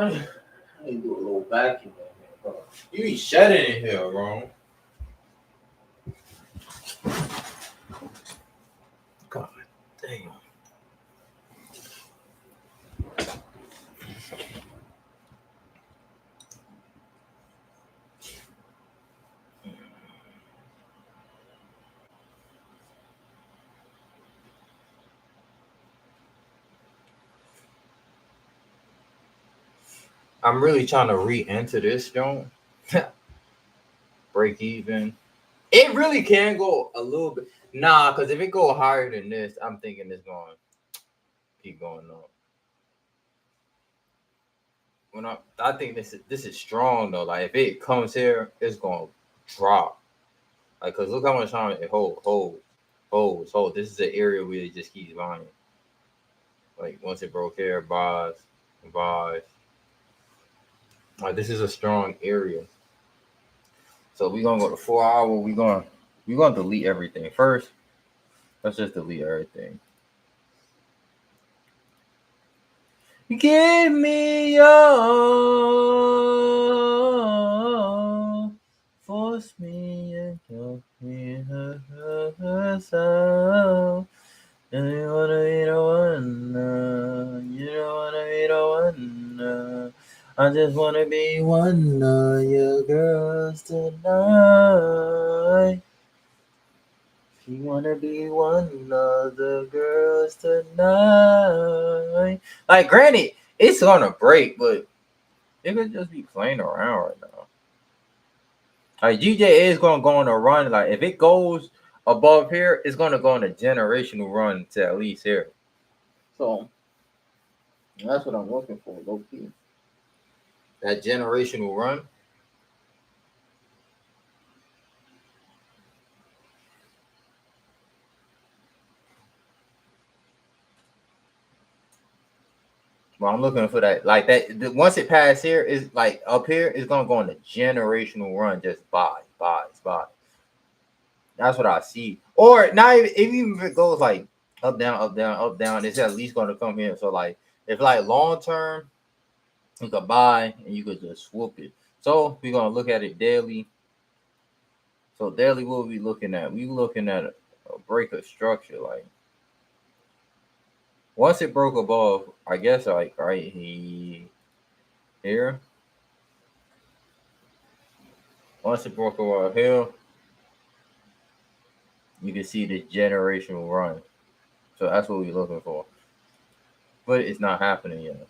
I need to do a little vacuum in here, bro. You be shedding in here, bro. God damn. I'm really trying to re-enter this joint. Break even. It really can go a little bit. Nah, because if it go higher than this, I'm thinking it's going to keep going up. When I think this is strong though. Like if it comes here, it's going to drop. Like, cause look how much time it hold. This is an area where it just keeps buying. Like once it broke here, buys. Like this is a strong area. So we're gonna go to 4 hour. We're gonna delete everything first. Let's just delete everything. Give me your force me and help me herself. You wanna be the one, you don't wanna be the one. I just wanna be one of your girls tonight. You wanna be one of the girls tonight. Like, granted, it's gonna break, but it could just be playing around right now. Like, GJ is gonna go on a run. Like, if it goes above here, it's gonna go on a generational run to at least here. So that's what I'm looking for, low key. That generational run. Well, I'm looking for that. Like that. Once it passes here, is like up here. It's gonna go on a generational run. Just buy. That's what I see. Or not even if it goes like up down, up down, up down. It's at least gonna come here. So like if like long term, you could buy and you could just swoop it. So we're gonna look at it daily. So daily, what we looking at? We looking at a break of structure. Like once it broke above, I guess like right here. Once it broke above here, you can see the generational run. So that's what we're looking for. But it's not happening yet.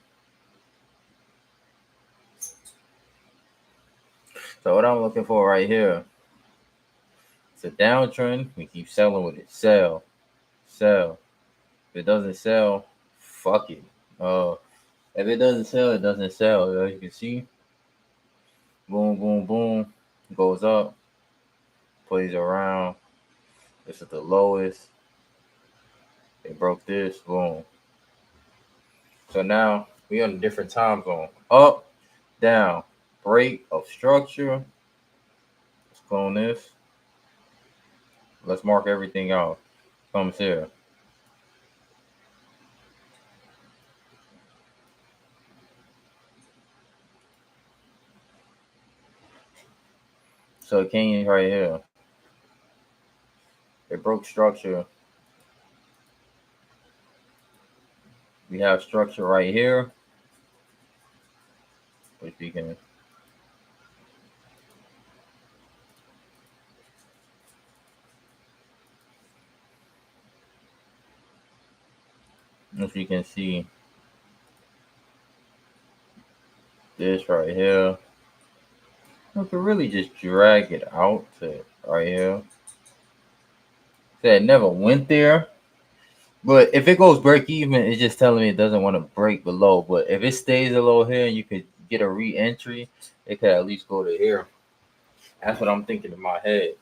So what I'm looking for right here, it's a downtrend. We keep selling with it. Sell. If it doesn't sell, fuck it. If it doesn't sell, it doesn't sell. As you can see, boom, boom, boom, goes up, plays around. This is the lowest. It broke this, boom. So now we on a different time zone. Up, down, break of structure. Let's clone this. Let's mark everything out. Comes here. So it came right here. It broke structure. We have structure right here, which we can as you can see this right here. We could really just drag it out to right here. So it never went there. But if it goes break even, it's just telling me it doesn't want to break below. But if it stays below here and you could get a re-entry, it could at least go to here. That's what I'm thinking in my head.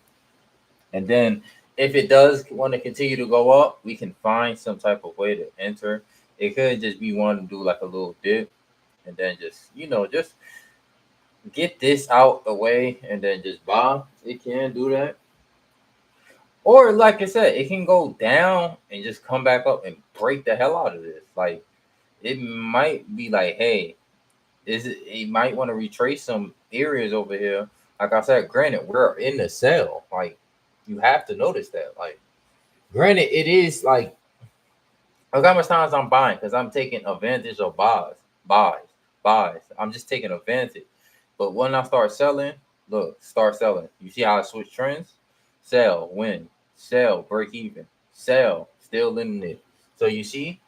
And then if it does want to continue to go up, we can find some type of way to enter. It could just be one to do like a little dip and then just, just get this out the way and then just buy. It can do that. Or like I said, it can go down and just come back up and break the hell out of this. Like it might be like, hey, it might want to retrace some areas over here. Like I said, granted, we're in the sell. Like you have to notice that. Like granted, it is like look how much times I'm buying because I'm taking advantage of buys. I'm just taking advantage. But when I start selling, look, start selling. You see how I switch trends? Sell, win, sell, break even, sell, still in it. So you see,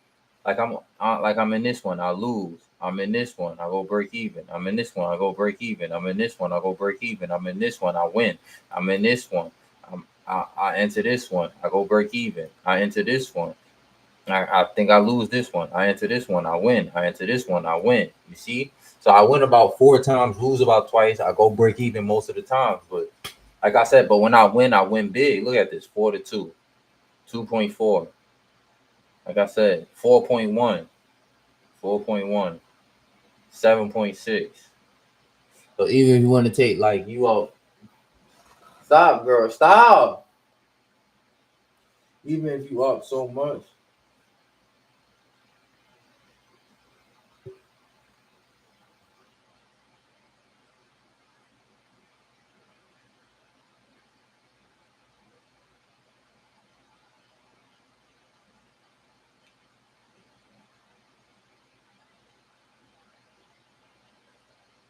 like I'm in this one, I lose. I'm in this one, I go break even. I'm in this one, I go break even. I'm in this one, I go break even. I'm in this one, I win. I'm in this one. I enter this one, I go break even. I enter this one. I think I lose this one. I enter this one, I win. I enter this one, I win. You see? So I win about 4 times, lose about twice. I go break even most of the times. But like I said, but when I win big. Look at this 4-2, 2.4. Like I said, 4.1, 4.1, 7.6. So even if you want to take like you up, stop, girl, stop. Even if you up so much.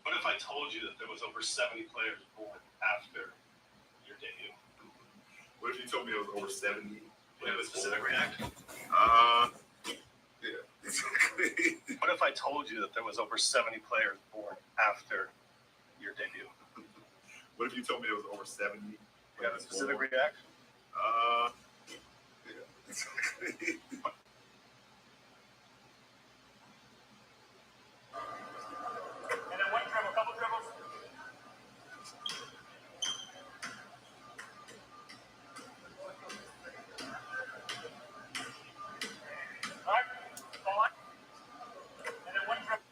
What if I told you that there was over 70 players born after your debut? What if you told me it was over 70? Do you have a specific reaction? Yeah, exactly. What if I told you that there was over 70 players born after your debut? What if you told me it was over 70? Do you have a specific reaction? Yeah, exactly. And then one dribble, couple dribbles. All right, ball on. And then one dribble.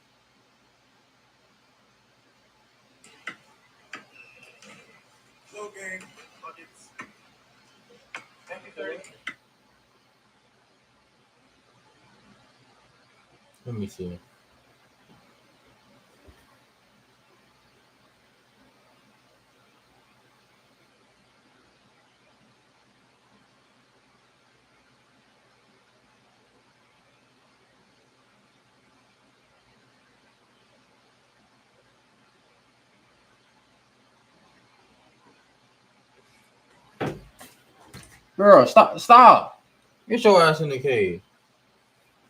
Slow game. Buckets. Thank you, 30. Let me see. Girl, stop. Get your ass in the cage.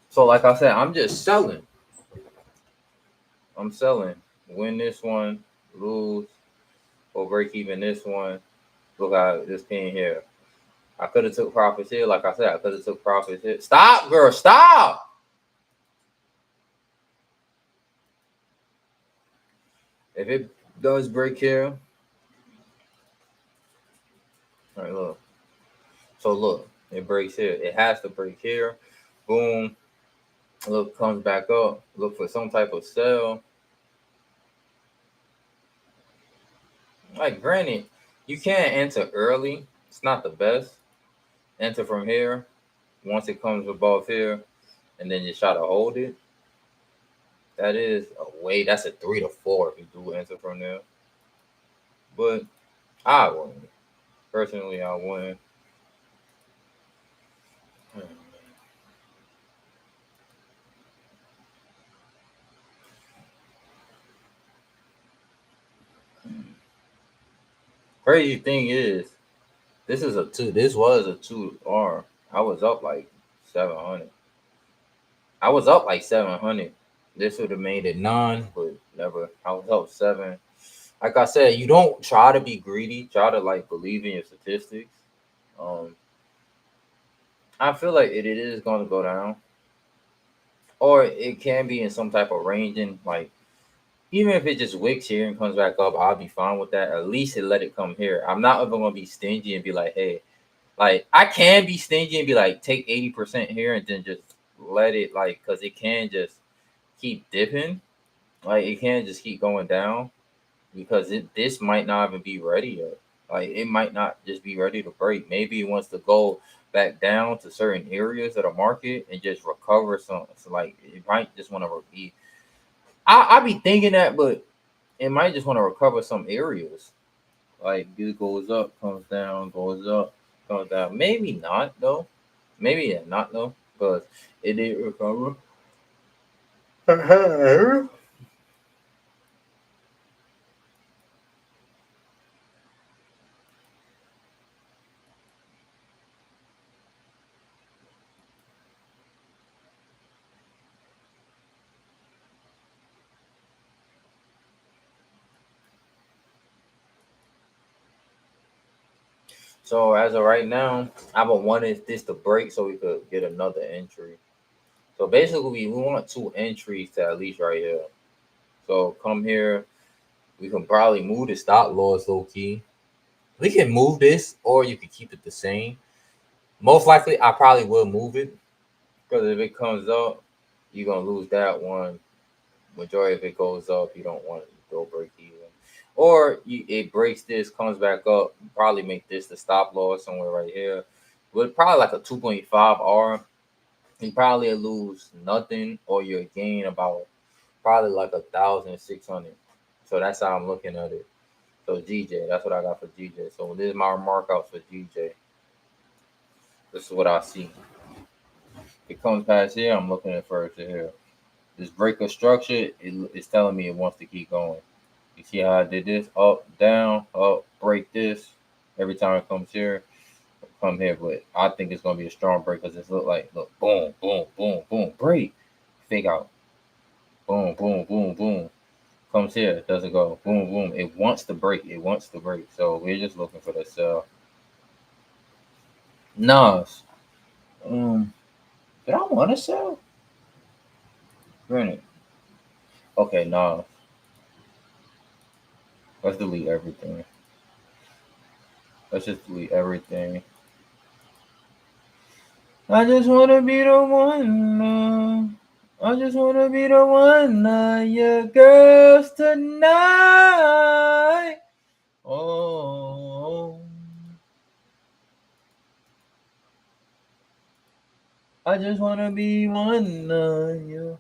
So like I said, I'm just selling. I'm selling. Win this one, lose, or break even this one. Look how this came here. I could have took profits here. Like I said, I could have took profits here. Stop, girl, stop. If it does break here, all right, look. So look, it breaks here. It has to break here. Boom. Look, comes back up. Look for some type of sell. Like, granted, you can't enter early. It's not the best. Enter from here. Once it comes above here, and then you try to hold it. That is a way. That's a 3 to 4 if you do enter from there. But I win. Personally, I win. Crazy thing is, this is a 2. This was a 2R. I was up like 700. I was up like 700. This would have made it 9, but never. I was up 7. Like I said, you don't try to be greedy. Try to like believe in your statistics. Um, I feel like it is going to go down, or it can be in some type of ranging. Like even if it just wicks here and comes back up, I'll be fine with that. At least it let it come here. I'm not even going to be stingy and be like, hey, like I can be stingy and be like, take 80% here and then just let it like, because it can just keep dipping. Like it can't just keep going down because this might not even be ready yet. Like it might not just be ready to break. Maybe it wants to go back down to certain areas of the market and just recover some. So like it might just want to be. I be thinking that, but it might just want to recover some areas. Like it goes up, comes down, goes up, comes down. Maybe not though. Maybe not though, because it did recover. So as of right now, I would wanted this to break so we could get another entry. So basically, we want two entries to at least right here. So come here, we can probably move the stop loss low key. We can move this, or you can keep it the same. Most likely, I probably will move it because if it comes up, you're gonna lose that one. Majority if it goes up, you don't want it to go break even. Or it breaks this, comes back up, probably make this the stop loss somewhere right here. With probably like a 2.5 R, you probably lose nothing or you gain about probably like 1,600. So that's how I'm looking at it. So GJ, that's what I got for GJ. So this is my markup for GJ. This is what I see. It comes past here, I'm looking at further here. This break of structure, it's telling me it wants to keep going. You see how I did this? Up, down, up, break this. Every time it comes here, come here. But I think it's going to be a strong break because it's look, boom, boom, boom, boom, break. Fake out. Boom, boom, boom, boom. Comes here, doesn't go. Boom, boom. It wants to break. It wants to break. So we're just looking for the sell. Nas. Did I want to sell? Granted. Okay, Nas. Let's delete everything. Let's just delete everything. I just wanna be the one. I just wanna be the one. Yeah, girls tonight. Oh, I just wanna be one. Yeah.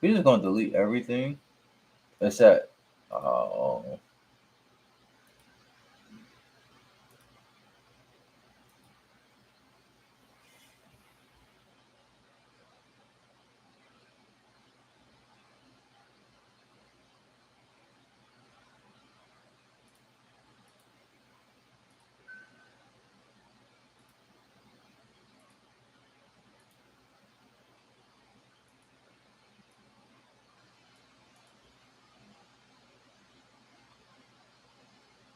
We're just gonna delete everything except. Oh,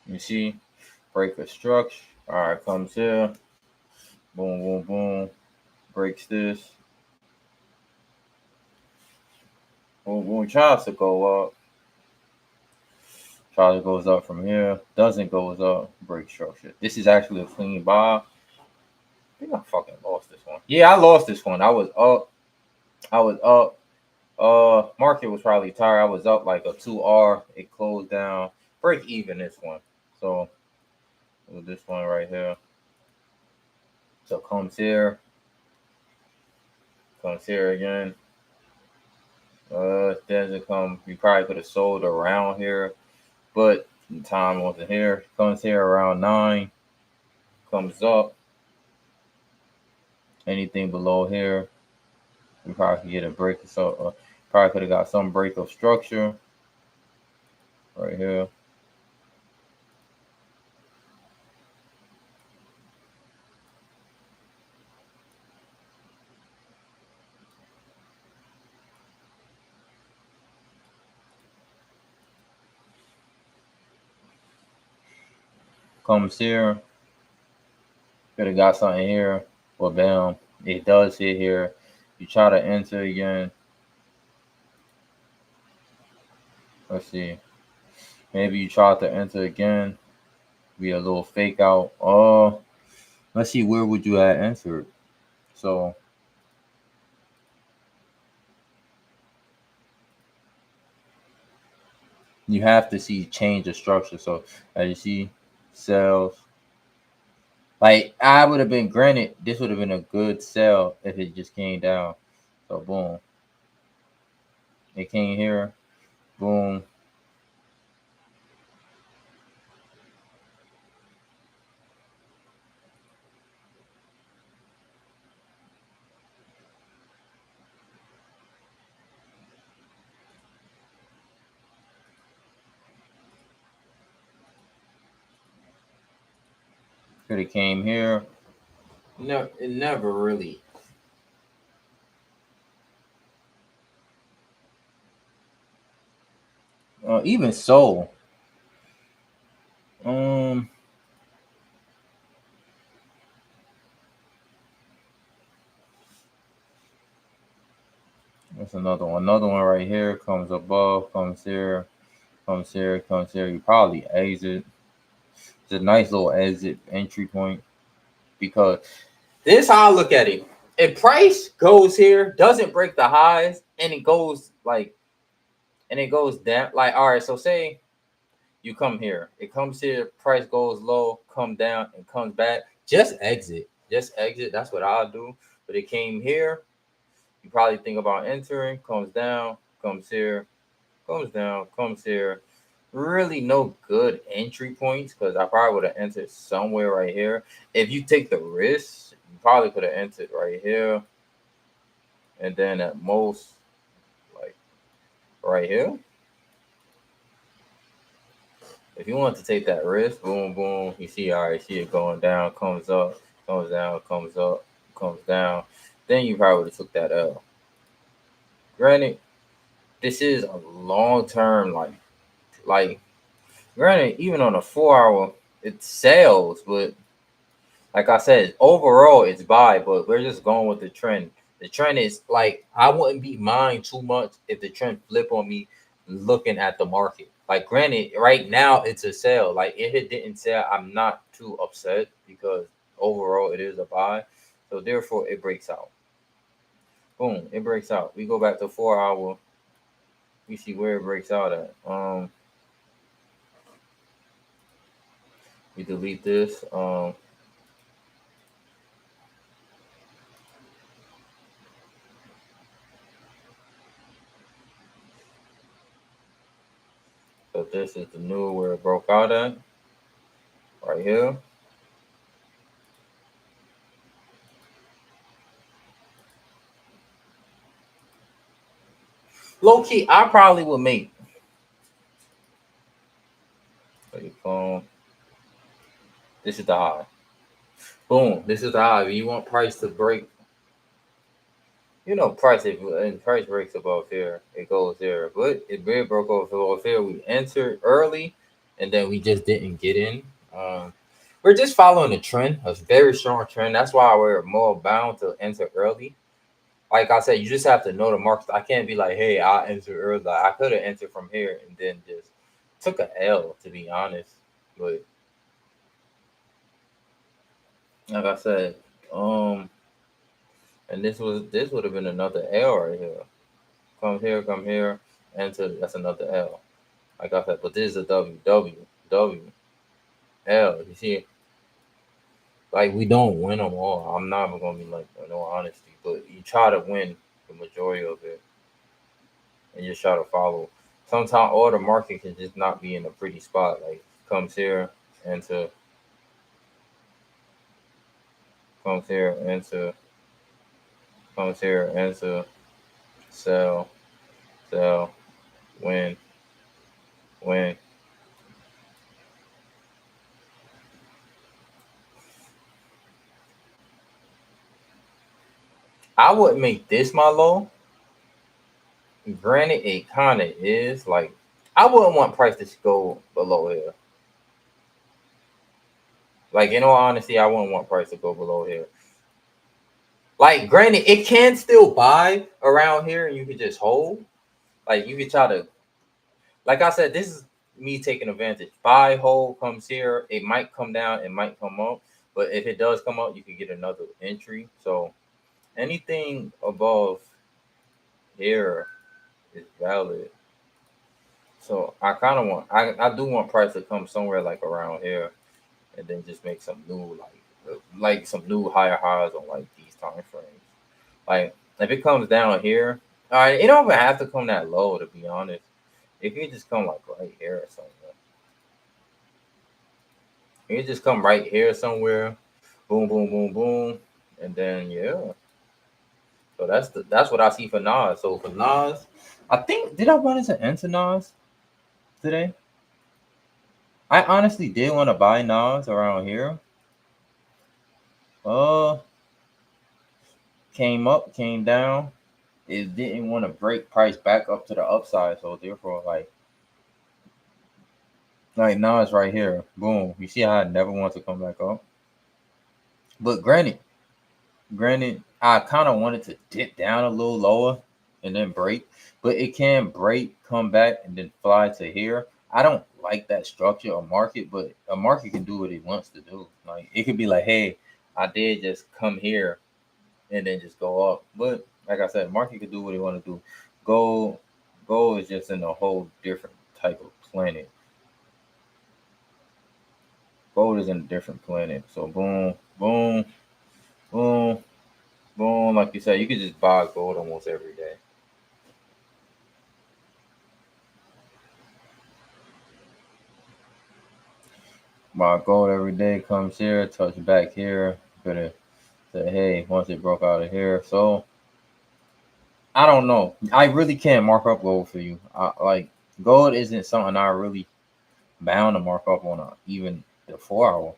you see, break a structure. All right, comes here. Boom, boom, boom. Breaks this. Boom, boom. Tries to go up. Tries goes up from here. Doesn't goes up. Break structure. This is actually a clean buy. I think I fucking lost this one. Yeah, I lost this one. I was up. I was up. Market was probably tired. I was up like a 2R. It closed down. Break even this one. So with this one right here. So comes here. Comes here again. Doesn't come. You probably could have sold around here, but the time wasn't here. Comes here around 9. Comes up. Anything below here, we probably could get a break. So probably could have got some break of structure right here. Comes here. Could have got something here. Well, bam. It does hit here. You try to enter again. Let's see. Maybe you try to enter again. Be a little fake out. Oh, let's see. Where would you have entered? So you have to see change of structure. So as you see, sales. Like I would have been granted, this would have been a good sell if it just came down. So boom. It came here. Boom. Could have came here. No, it never really. Even so, um, that's another one. Another one right here comes above, comes here, comes here, comes here. You probably exit. It's a nice little exit entry point because this is how I look at it. If price goes here, doesn't break the highs, and it goes down. Like, all right, so say you come here, it comes here, price goes low, come down, and comes back. Just exit. Just exit. That's what I'll do. But it came here. You probably think about entering, comes down, comes here, comes down, comes here. Really no good entry points because I probably would have entered somewhere right here. If you take the risk, you probably could have entered right here. And then at most, like right here. If you want to take that risk, boom, boom, you see, all right, see it going down, comes up, comes down, comes up, comes down. Then you probably would have took that L. Granted, this is a long term, like granted, even on a 4 hour, it sells, but like I said, overall it's buy, but we're just going with the trend. The trend is like I wouldn't be mind too much if the trend flip on me looking at the market. Like granted, right now it's a sell. Like if it didn't sell, I'm not too upset because overall it is a buy. So therefore it breaks out. Boom, it breaks out. We go back to 4 hour. We see where it breaks out at. We delete this. So this is the new where it broke out at. Right here. Low key, I probably would make. Phone. This is the high. Boom. This is the high. If you want price to break, price if price breaks above here, it goes there. But it really broke above here. We entered early, and then we just didn't get in. We're just following a trend, a very strong trend. That's why we're more bound to enter early. Like I said, you just have to know the market. I can't be like, hey, I entered early. Like, I could have entered from here and then just took a L, to be honest. But like I said, and this would have been another L right here. Come here, enter. That's another L. Like I said, but this is a W, W, W, L. You see, like we don't win them all. I'm not even gonna be like, in all honesty, but you try to win the majority of it, and you try to follow. Sometimes all the market can just not be in a pretty spot. Like comes here, enter, comes here, enter, comes here, enter, sell, sell, win, win. I wouldn't make this my low. Granted, it kind of is. Like, I wouldn't want price to go below here. Like, in all honesty, I wouldn't want price to go below here. Like, granted, it can still buy around here and you can just hold. Like, you can try to, like I said, this is me taking advantage. Buy, hold, comes here. It might come down, it might come up. But if it does come up, you can get another entry. So, anything above here is valid. So I kind of want, I do want price to come somewhere like around here, and then just make some new like some new higher highs on like these time frames. Like if it comes down here, All right, it don't even have to come that low, to be honest. It could just come like right here or something. It could just come right here somewhere. Boom, boom, boom, boom, and then yeah. So that's what I see for Nas. So for Nas, I think did I run into Nas today? I honestly did want to buy Nas around here. Uh, came up, came down. It didn't want to break price back up to the upside, so therefore, like Nas right here, boom. You see how I never want to come back up. But granted, I kind of wanted to dip down a little lower and then break, but it can break, come back, and then fly to here. I don't like that structure of market, but a market can do what it wants to do. Like it could be like, hey, I did just come here and then just go up. But like I said, market could do what it want to do. Gold, gold is just in a whole different type of planet. Gold is in a different planet. So boom, boom, boom, boom. Like you said, you could just buy gold almost every day. My gold every day comes here, touch back here. Gonna say, hey, once it broke out of here. So I don't know. I really can't mark up gold for you. Like gold isn't something I really bound to mark up on even the 4 hour.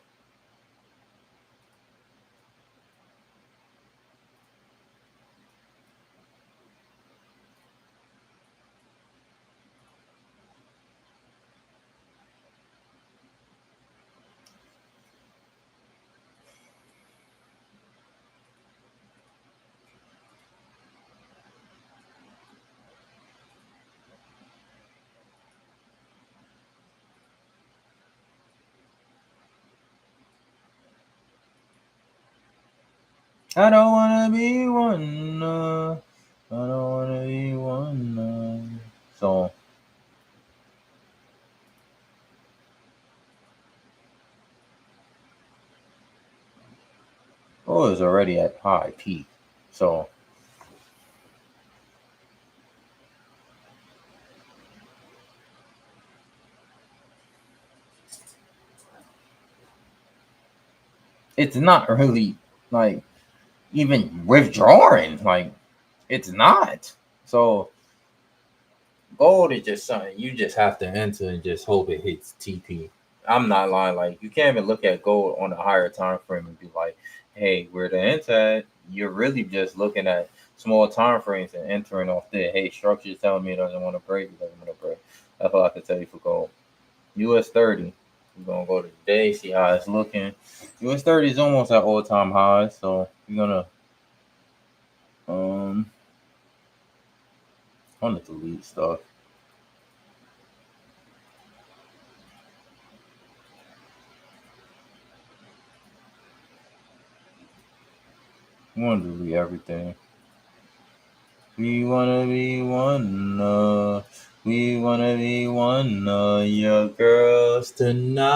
I don't wanna be one. I don't wanna be one. So gold is already at high peak. So it's not really like even withdrawing. Like it's not. So gold is just something you just have to enter and just hope it hits TP. I'm not lying. Like you can't even look at gold on a higher time frame and be like, "Hey, where to enter at?" You're really just looking at small time frames and entering off there. Hey, structure is telling me it doesn't want to break. It doesn't want to break. That's all I can tell you for gold. US 30. We're gonna go today, see how it's looking. US 30 is almost at all time highs, so we're gonna um. I want to delete stuff. I want to delete everything. We wanna be one. We wanna be one of your girls tonight.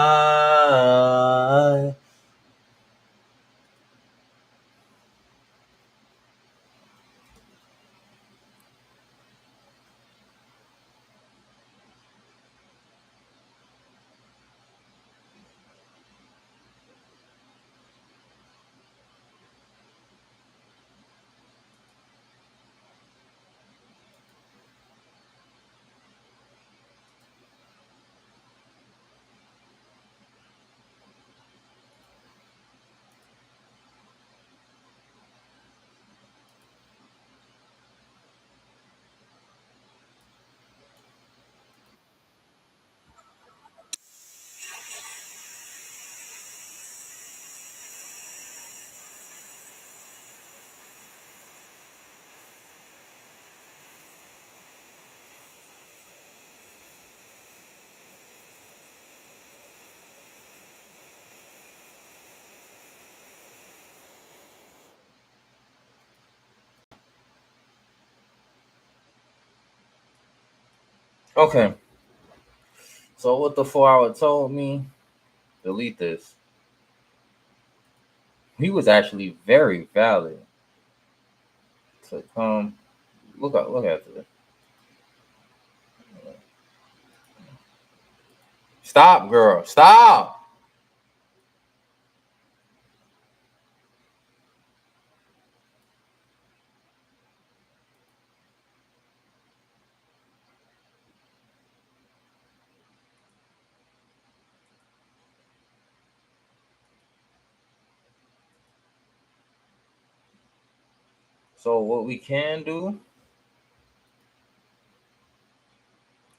Okay, so what the 4 hour told me, delete this. He was actually very valid to come Look at this. Stop, girl. Stop. So what we can do?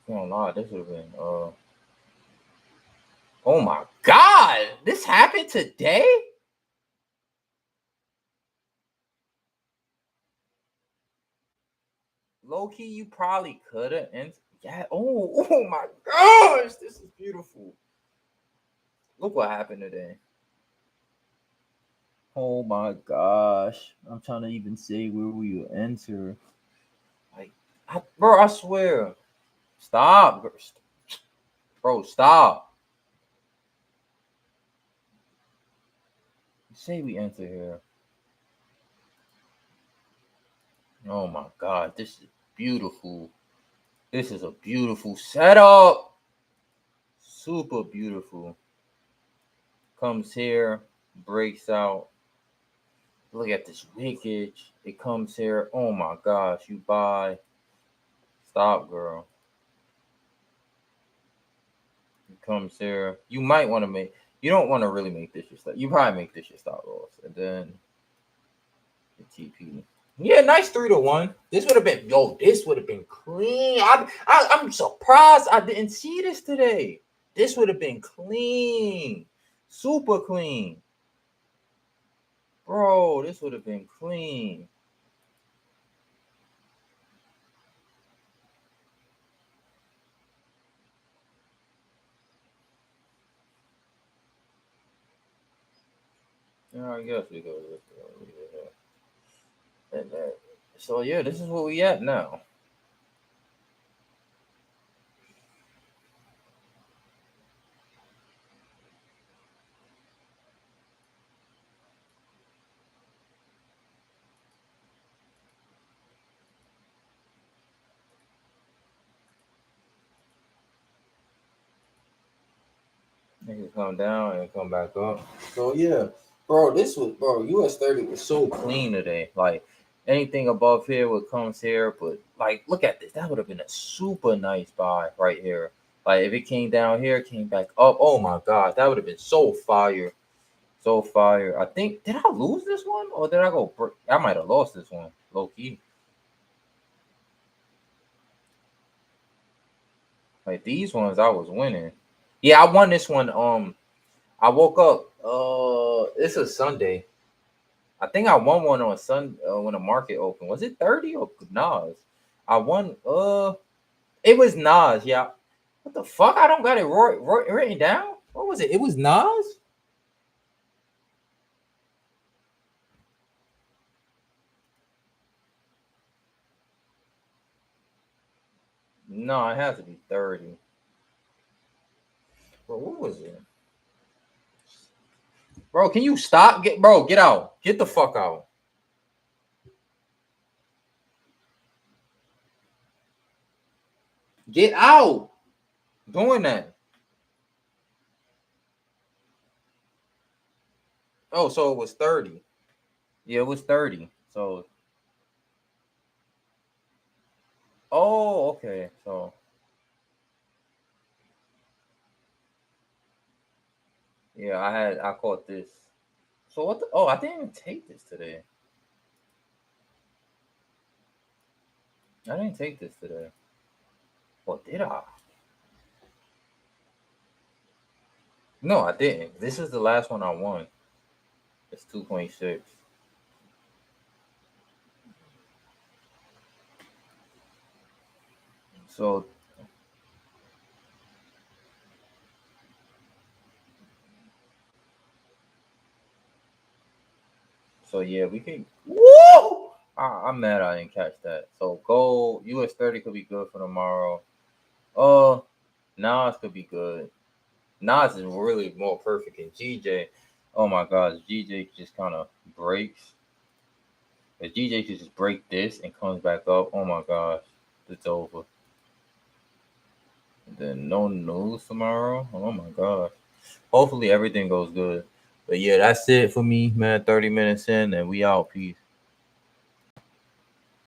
I don't lie. This would have been. Oh my God! This happened today. Low key, you probably could have. And yeah. Oh my gosh! This is beautiful. Look what happened today. Oh my gosh! I'm trying to even say where we will enter. Like, bro, I swear. Stop, bro. Stop. Say we enter here. Oh my God, this is beautiful. This is a beautiful setup. Super beautiful. Comes here, breaks out. Look at this wickage. It comes here. Oh my gosh, you buy. Stop, girl. It comes here. You might want to make. You don't want to really make this your stop. You probably make this your stop loss, and then the TP. Yeah, nice 3-1. This would have been This would have been clean. I'm surprised I didn't see this today. This would have been clean, super clean, bro. This would have been clean. Yeah, I guess we go with and so yeah, this is where we at now. Niggas come down and come back up. So yeah, bro, US 30 was so clean today. Like anything above here would comes here, but like look at this. That would have been a super nice buy right here. Like if it came down here, came back up. Oh my god, that would have been so fire. So fire. I think did I lose this one or did I go I might have lost this one, low key. Like these ones I was winning. Yeah, I won this one. I woke up. It's a Sunday. I think I won one on Sun when the market opened. Was it 30 or Nas? I won. It was Nas. Yeah. What the fuck? I don't got it written down. What was it? It was Nas. No, it has to be 30. Bro, what was it? Bro, can you stop? Get out. Get the fuck out. Get out. Doing that. Oh, so it was 30. Yeah, it was 30. So oh, okay. So yeah, I caught this. So what the I didn't even take this today. I didn't take this today. Or did I? No, I didn't. This is the last one I won. It's 2.6. So yeah, we can. Woo! I'm mad I didn't catch that. So gold US 30 could be good for tomorrow. Uh, Nas could be good. Nas is really more perfect than GJ. Oh my gosh, GJ just kind of breaks. If GJ could just break this and comes back up, oh my gosh, it's over. And then no news tomorrow. Oh my gosh. Hopefully everything goes good. But yeah, that's it for me, man. 30 minutes in, and we out. Peace.